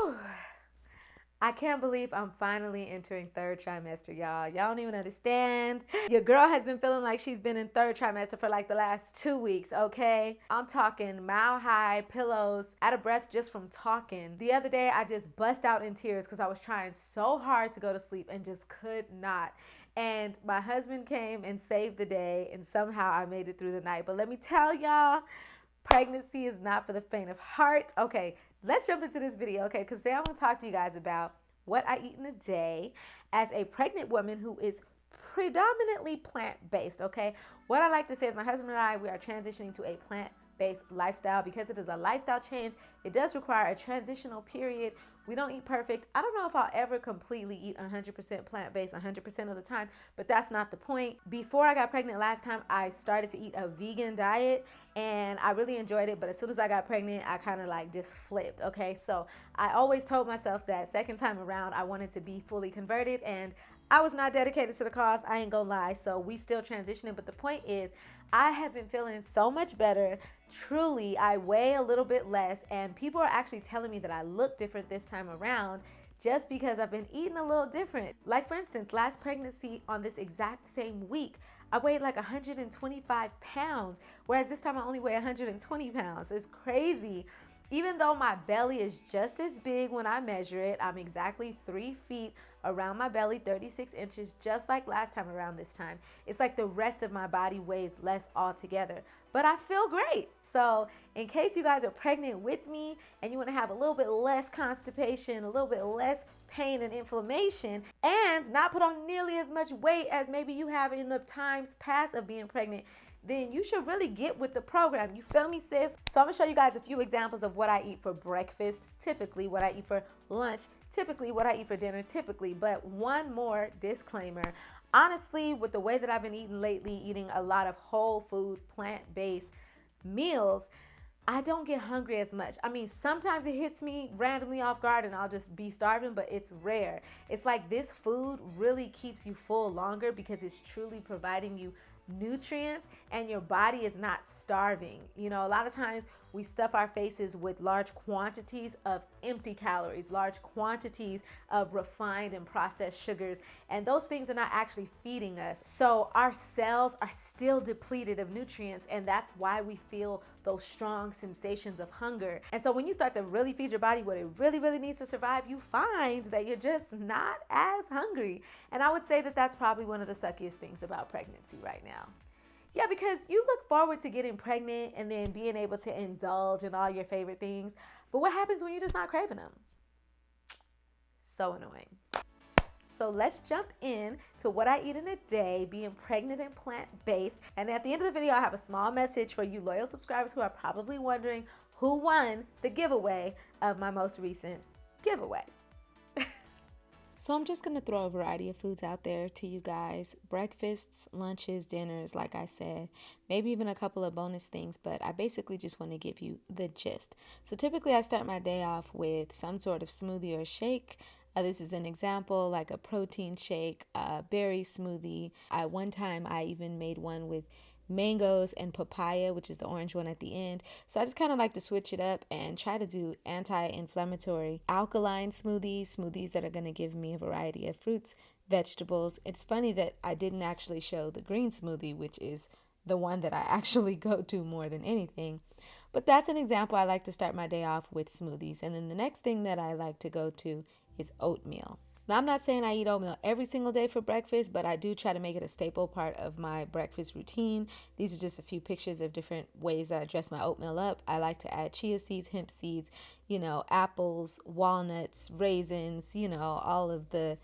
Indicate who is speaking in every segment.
Speaker 1: Whew. I can't believe I'm finally entering third trimester, y'all. Y'all don't even understand. Your girl has been feeling like she's been in third trimester for like the last 2 weeks, okay? I'm talking mile high pillows, out of breath just from talking. The other day, I just bust out in tears because I was trying so hard to go to sleep and just could not. And my husband came and saved the day, and somehow I made it through the night. But let me tell y'all, pregnancy is not for the faint of heart. Okay, let's jump into this video, okay? Because today I'm going to talk to you guys about what I eat in a day as a pregnant woman who is predominantly plant-based, okay? What I like to say is my husband and I, we are transitioning to a plant-based lifestyle. Because it is a lifestyle change, it does require a transitional period. We don't eat perfect. I don't know if I'll ever completely eat 100% plant-based 100% of the time, but that's not the point. Before I got pregnant last time, I started to eat a vegan diet and I really enjoyed it, but as soon as I got pregnant, I kind of like just flipped, okay? So I always told myself that second time around, I wanted to be fully converted, and I was not dedicated to the cause, I ain't gonna lie. So we still transitioning, but the point is, I have been feeling so much better. Truly, I weigh a little bit less, and people are actually telling me that I look different this time around just because I've been eating a little different. Like for instance, last pregnancy on this exact same week, I weighed like 125 pounds, whereas this time I only weigh 120 pounds. It's crazy. Even though my belly is just as big when I measure it, I'm exactly 3 feet around my belly, 36 inches, just like last time around this time. It's like the rest of my body weighs less altogether, but I feel great. So in case you guys are pregnant with me and you want to have a little bit less constipation, a little bit less pain and inflammation, and not put on nearly as much weight as maybe you have in the times past of being pregnant, then you should really get with the program. You feel me, sis? So I'm gonna show you guys a few examples of what I eat for breakfast, typically, what I eat for lunch, typically, what I eat for dinner, typically. But one more disclaimer. Honestly, with the way that I've been eating lately, eating a lot of whole food, plant-based meals, I don't get hungry as much. I mean, sometimes it hits me randomly off guard and I'll just be starving, but it's rare. It's like this food really keeps you full longer because it's truly providing you nutrients and your body is not starving. You know, a lot of times we stuff our faces with large quantities of empty calories, large quantities of refined and processed sugars, and those things are not actually feeding us. So our cells are still depleted of nutrients, and that's why we feel those strong sensations of hunger. And so when you start to really feed your body what it really needs to survive, you find that you're just not as hungry. And I would say that that's probably one of the suckiest things about pregnancy right now. Yeah, because you look forward to getting pregnant and then being able to indulge in all your favorite things. But what happens when you're just not craving them? So annoying. So let's jump in to what I eat in a day, being pregnant and plant-based. And at the end of the video, I have a small message for you loyal subscribers who are probably wondering who won the giveaway of my most recent giveaway. So I'm just going to throw a variety of foods out there to you guys. Breakfasts, lunches, dinners, like I said. Maybe even a couple of bonus things, but I basically just want to give you the gist. So typically I start my day off with some sort of smoothie or shake. This is an example, like a protein shake, a berry smoothie. One time I even made one with mangoes and papaya, which is the orange one at the end. So I just kind of like to switch it up and try to do anti-inflammatory alkaline smoothies that are going to give me a variety of fruits, vegetables. It's funny that I didn't actually show the green smoothie, which is the one that I actually go to more than anything. But that's an example. I like to start my day off with smoothies. And then the next thing that I like to go to is oatmeal. Now, I'm not saying I eat oatmeal every single day for breakfast, but I do try to make it a staple part of my breakfast routine. These are just a few pictures of different ways that I dress my oatmeal up. I like to add chia seeds, hemp seeds, apples, walnuts, raisins, all of the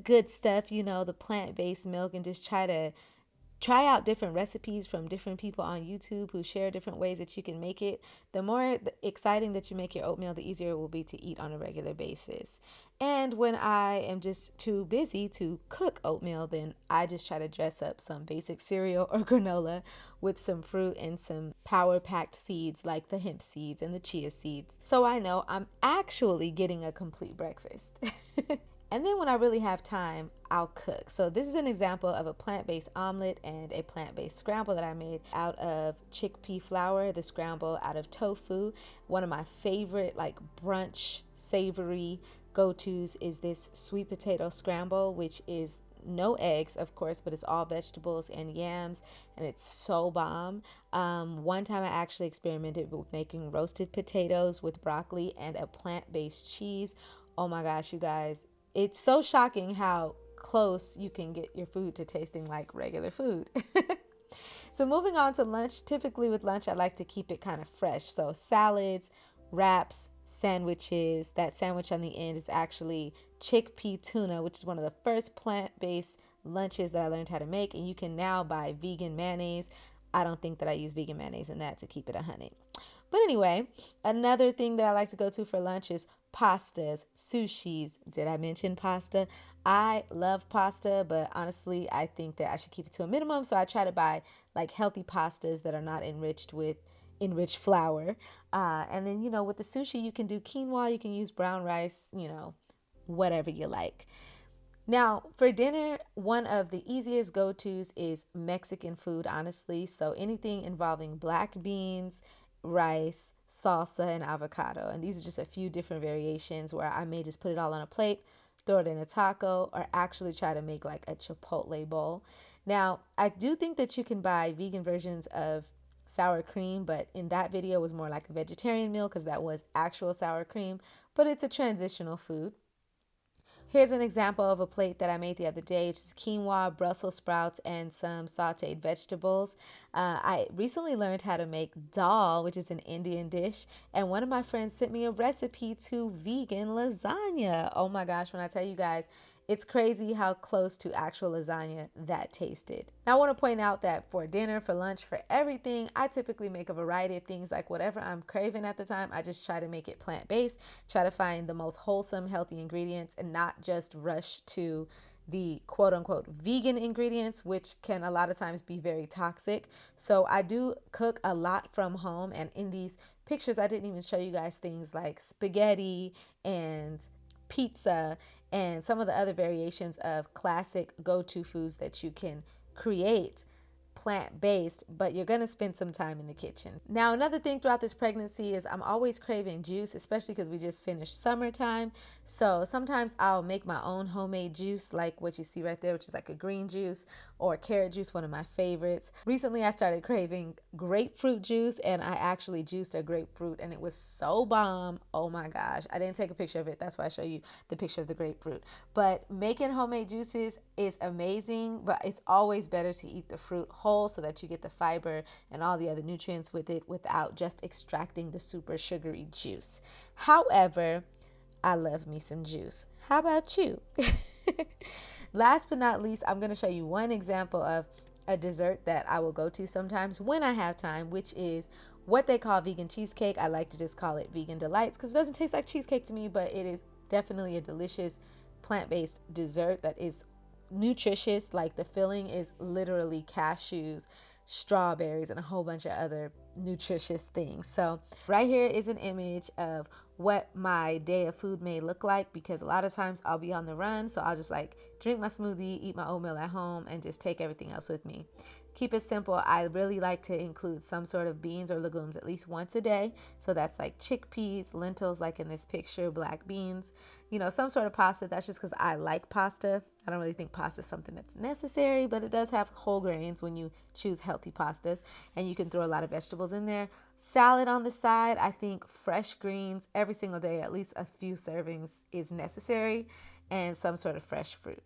Speaker 1: good stuff, the plant-based milk, and just try out different recipes from different people on YouTube who share different ways that you can make it. The more exciting that you make your oatmeal, the easier it will be to eat on a regular basis. And when I am just too busy to cook oatmeal, then I just try to dress up some basic cereal or granola with some fruit and some power-packed seeds like the hemp seeds and the chia seeds. So I know I'm actually getting a complete breakfast. And then when I really have time, I'll cook. So this is an example of a plant-based omelet and a plant-based scramble that I made out of chickpea flour, the scramble out of tofu, one of my favorite brunch savory go-tos is this sweet potato scramble, which is no eggs, of course, but it's all vegetables and yams, and it's so bomb. One time I actually experimented with making roasted potatoes with broccoli and a plant-based cheese. Oh my gosh, you guys, it's so shocking how close you can get your food to tasting like regular food. So moving on to lunch, typically with lunch, I like to keep it kind of fresh. So salads, wraps, sandwiches. That sandwich on the end is actually chickpea tuna, which is one of the first plant-based lunches that I learned how to make. And you can now buy vegan mayonnaise. I don't think that I use vegan mayonnaise in that, to keep it 100. But anyway, another thing that I like to go to for lunch is pastas, sushis. Did I mention pasta? I love pasta, but honestly, I think that I should keep it to a minimum. So I try to buy like healthy pastas that are not enriched with enriched flour. And then, with the sushi, you can do quinoa, you can use brown rice, whatever you like. Now, for dinner, one of the easiest go-tos is Mexican food, honestly. So anything involving black beans, rice, salsa, and avocado. And these are just a few different variations where I may just put it all on a plate, throw it in a taco, or actually try to make like a chipotle bowl. Now, I do think that you can buy vegan versions of sour cream, but in that video it was more like a vegetarian meal because that was actual sour cream, but it's a transitional food. Here's an example of a plate that I made the other day. It's just quinoa, Brussels sprouts, and some sauteed vegetables. I recently learned how to make dal, which is an Indian dish, and one of my friends sent me a recipe to vegan lasagna. Oh my gosh, when I tell you guys, it's crazy how close to actual lasagna that tasted. Now, I want to point out that for dinner, for lunch, for everything, I typically make a variety of things. Like whatever I'm craving at the time, I just try to make it plant-based, try to find the most wholesome, healthy ingredients and not just rush to the quote unquote vegan ingredients, which can a lot of times be very toxic. So I do cook a lot from home. And in these pictures, I didn't even show you guys things like spaghetti and pizza and some of the other variations of classic go-to foods that you can create plant-based, but you're going to spend some time in the kitchen. Now, another thing throughout this pregnancy is I'm always craving juice, especially because we just finished summertime. So sometimes I'll make my own homemade juice, like what you see right there, which is like a green juice, or carrot juice, one of my favorites. Recently, I started craving grapefruit juice, and I actually juiced a grapefruit, and it was so bomb. Oh my gosh. I didn't take a picture of it. That's why I show you the picture of the grapefruit. But making homemade juices is amazing, but it's always better to eat the fruit whole so that you get the fiber and all the other nutrients with it without just extracting the super sugary juice. However, I love me some juice. How about you? Last but not least, I'm going to show you one example of a dessert that I will go to sometimes when I have time, which is what they call vegan cheesecake. I like to just call it vegan delights because it doesn't taste like cheesecake to me, but it is definitely a delicious plant-based dessert that is nutritious. Like the filling is literally cashews, strawberries, and a whole bunch of other nutritious things. So right here is an image of what my day of food may look like, because a lot of times I'll be on the run, so I'll just like drink my smoothie, eat my oatmeal at home, and just take everything else with me. Keep it simple. I really like to include some sort of beans or legumes at least once a day. So that's like chickpeas, lentils, like in this picture, black beans, some sort of pasta. That's just because I like pasta. I don't really think pasta is something that's necessary, but it does have whole grains when you choose healthy pastas, and you can throw a lot of vegetables in there. Salad on the side. I think fresh greens every single day, at least a few servings is necessary, and some sort of fresh fruit.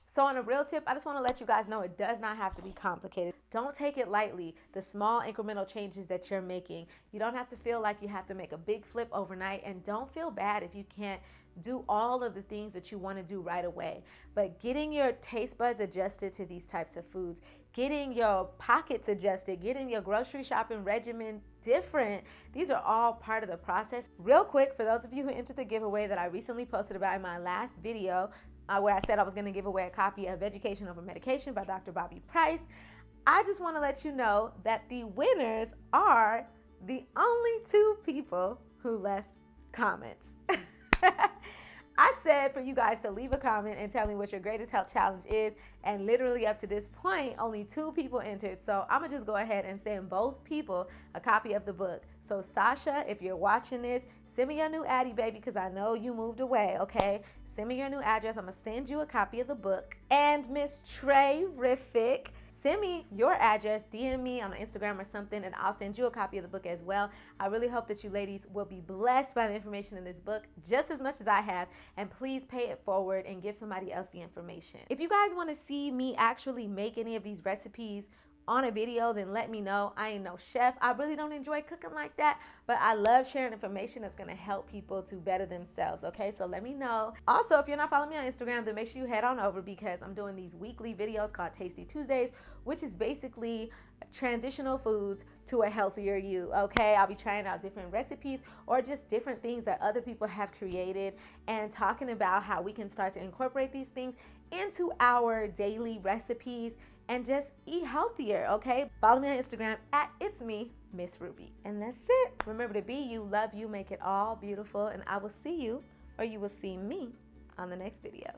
Speaker 1: So on a real tip, I just want to let you guys know it does not have to be complicated. Don't take it lightly, the small incremental changes that you're making. You don't have to feel like you have to make a big flip overnight, and don't feel bad if you can't do all of the things that you want to do right away. But getting your taste buds adjusted to these types of foods, getting your pockets adjusted, getting your grocery shopping regimen different, these are all part of the process. Real quick, for those of you who entered the giveaway that I recently posted about in my last video, where I said I was going to give away a copy of Education Over Medication by Dr. Bobby Price, I just want to let you know that the winners are the only 2 people who left comments. I said for you guys to leave a comment and tell me what your greatest health challenge is, and literally up to this point, only 2 people entered. So I'm going to just go ahead and send both people a copy of the book. So Sasha, if you're watching this, Send me your new Addy, baby, because I know you moved away, okay? Send me your new address. I'm going to send you a copy of the book. And Miss Trey-rific, send me your address, DM me on Instagram or something, and I'll send you a copy of the book as well. I really hope that you ladies will be blessed by the information in this book just as much as I have, and please pay it forward and give somebody else the information. If you guys want to see me actually make any of these recipes on a video, then let me know. I ain't no chef. I really don't enjoy cooking like that, but I love sharing information that's going to help people to better themselves, okay? So let me know. Also, if you're not following me on Instagram, then make sure you head on over, because I'm doing these weekly videos called Tasty Tuesdays, which is basically transitional foods to a healthier you, okay? I'll be trying out different recipes or just different things that other people have created and talking about how we can start to incorporate these things into our daily recipes and just eat healthier, okay? Follow me on Instagram at It's Me, Miss Ruby. And that's it. Remember to be you, love you, make it all beautiful, and I will see you, or you will see me, on the next video.